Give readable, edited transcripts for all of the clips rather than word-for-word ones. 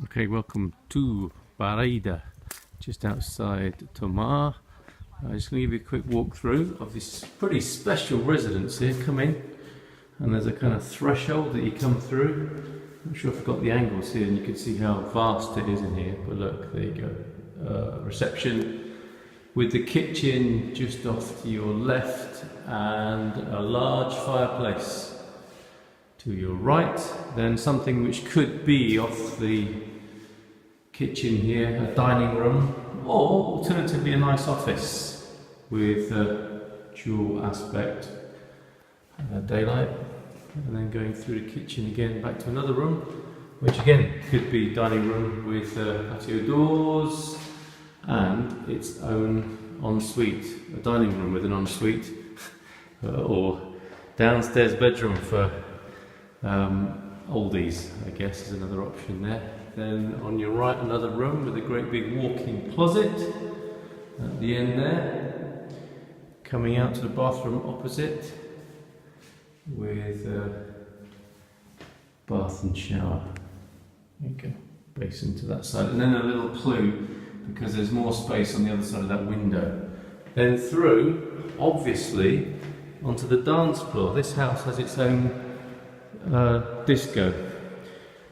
Okay, welcome to Barraida, just outside Tomar. I'm just going to give you a quick walkthrough of this pretty special residence here. Come in, and there's a kind of threshold that you come through. I'm not sure if I've got the angles here, and you can see how vast it is in here. But look, there you go. Reception with the kitchen just off to your left, and a large fireplace to your right. Then something which could be off the kitchen here, a dining room, or alternatively a nice office with dual aspect daylight, and then going through the kitchen again back to another room, which again could be dining room with patio doors and its own ensuite, a dining room with an ensuite, or downstairs bedroom for oldies, I guess, is another option there. Then on your right, another room with a great big walk-in closet at the end there. Coming out to the bathroom opposite with a bath and shower. There you go, basin to that side. And then a little clue, because there's more space on the other side of that window. Then through, obviously, onto the dance floor. This house has its own disco,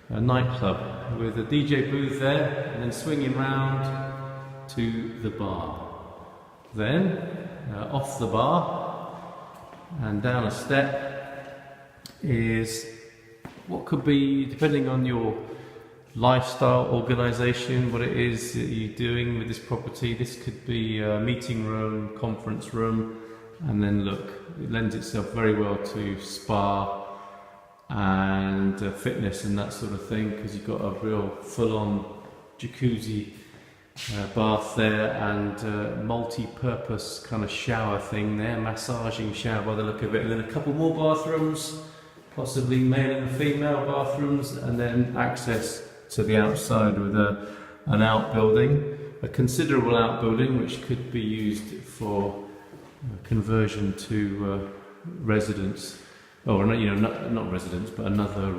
a nightclub with a DJ booth there, and then swinging round to the bar. Then off the bar and down a step is what could be, depending on your lifestyle, organisation, what it is that you're doing with this property. This could be a meeting room, conference room, and then look, it lends itself very well to spa and fitness and that sort of thing, because you've got a real full-on jacuzzi bath there, and multi-purpose kind of shower thing there, massaging shower by the look of it, and then a couple more bathrooms, possibly male and female bathrooms, and then access to the outside with an outbuilding, a considerable outbuilding which could be used for conversion to residence. Or, you know, not residence, but another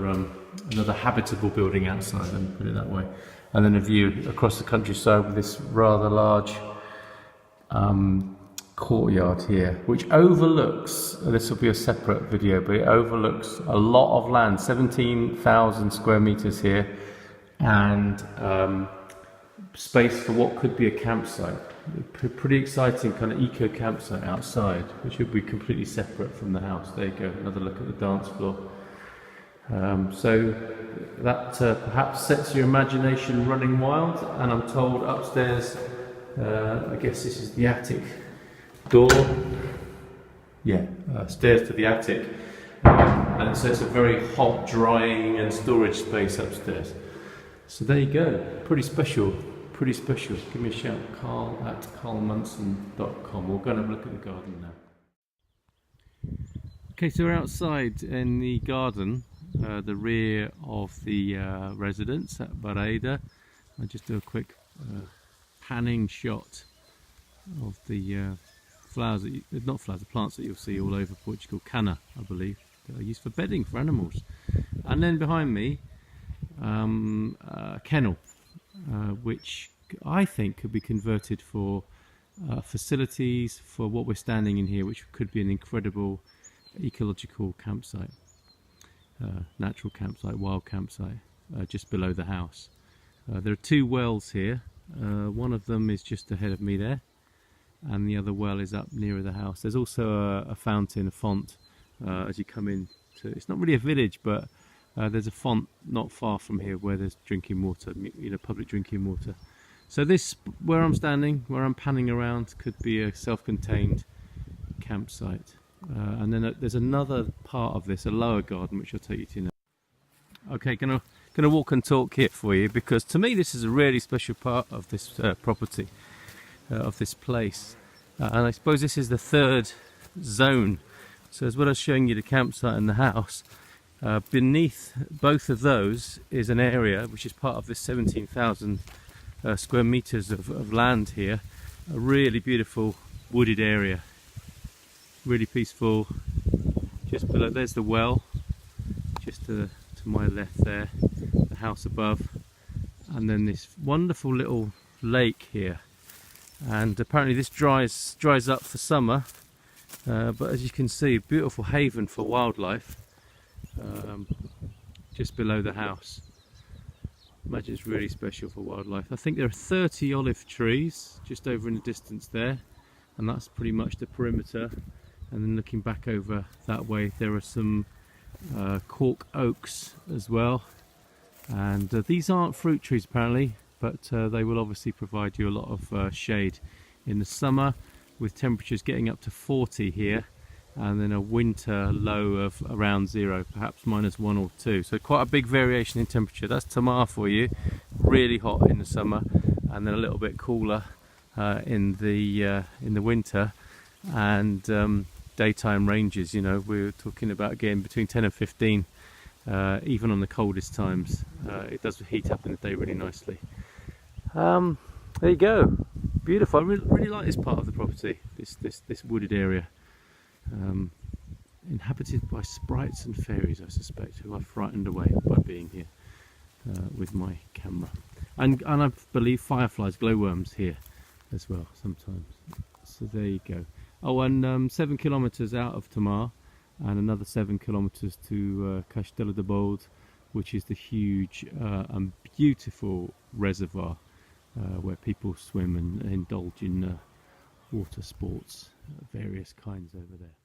habitable building outside, let me put it that way. And then a view across the countryside with this rather large courtyard here, which overlooks, this will be a separate video, but it overlooks a lot of land, 17,000 square meters here, and space for what could be a campsite. Pretty exciting kind of eco campsite outside, which would be completely separate from the house. There you go, another look at the dance floor. So that perhaps sets your imagination running wild. And I'm told upstairs, I guess this is the attic door. Yeah, stairs to the attic. And so it's a very hot drying and storage space upstairs. So there you go, pretty special. Pretty special. Give me a shout, carl@carlmunson.com. We're going to have a look at the garden now. Okay, so we're outside in the garden, the rear of the residence at Barraida. I'll just do a quick panning shot of the flowers, not flowers, the plants that you'll see all over Portugal, canna, I believe, that are used for bedding for animals. And then behind me, a kennel. Which I think could be converted for facilities for what we're standing in here, which could be an incredible ecological campsite, natural campsite, wild campsite, just below the house. There are two wells here. One of them is just ahead of me there, and the other well is up nearer the house. There's also a fountain, a font, as you come in to, it's not really a village, but there's a font not far from here where there's drinking water, you know, public drinking water. So this, where I'm standing, where I'm panning around, could be a self-contained campsite. And then there's another part of this, a lower garden, which I'll take you to now. Okay, gonna walk and talk here for you, because to me this is a really special part of this property, of this place. And I suppose this is the third zone. So as well as showing you the campsite and the house, beneath both of those is an area which is part of this 17,000 square meters of land here. A really beautiful wooded area, really peaceful. Just below, there's the well, just to my left there, the house above, and then this wonderful little lake here. And apparently this dries up for summer, but as you can see, beautiful haven for wildlife just below the house. Imagine it's really special for wildlife. I think there are 30 olive trees just over in the distance there, and that's pretty much the perimeter. And then looking back over that way, there are some cork oaks as well. And these aren't fruit trees apparently, but they will obviously provide you a lot of shade in the summer, with temperatures getting up to 40 here, and then a winter low of around 0, perhaps -1 or 2. So quite a big variation in temperature. That's Tomar for you. Really hot in the summer, and then a little bit cooler in the winter. And daytime ranges, you know, we're talking about again between 10 and 15. Even on the coldest times, it does heat up in the day really nicely. There you go, beautiful. I really like this part of the property, this wooded area, inhabited by sprites and fairies, I suspect, who I've frightened away by being here with my camera. And I believe fireflies, glowworms here as well sometimes. So there you go. Oh, and 7 kilometers out of Tomar, and another 7 kilometers to Castelo de Bold, which is the huge and beautiful reservoir where people swim and indulge in water sports of various kinds over there.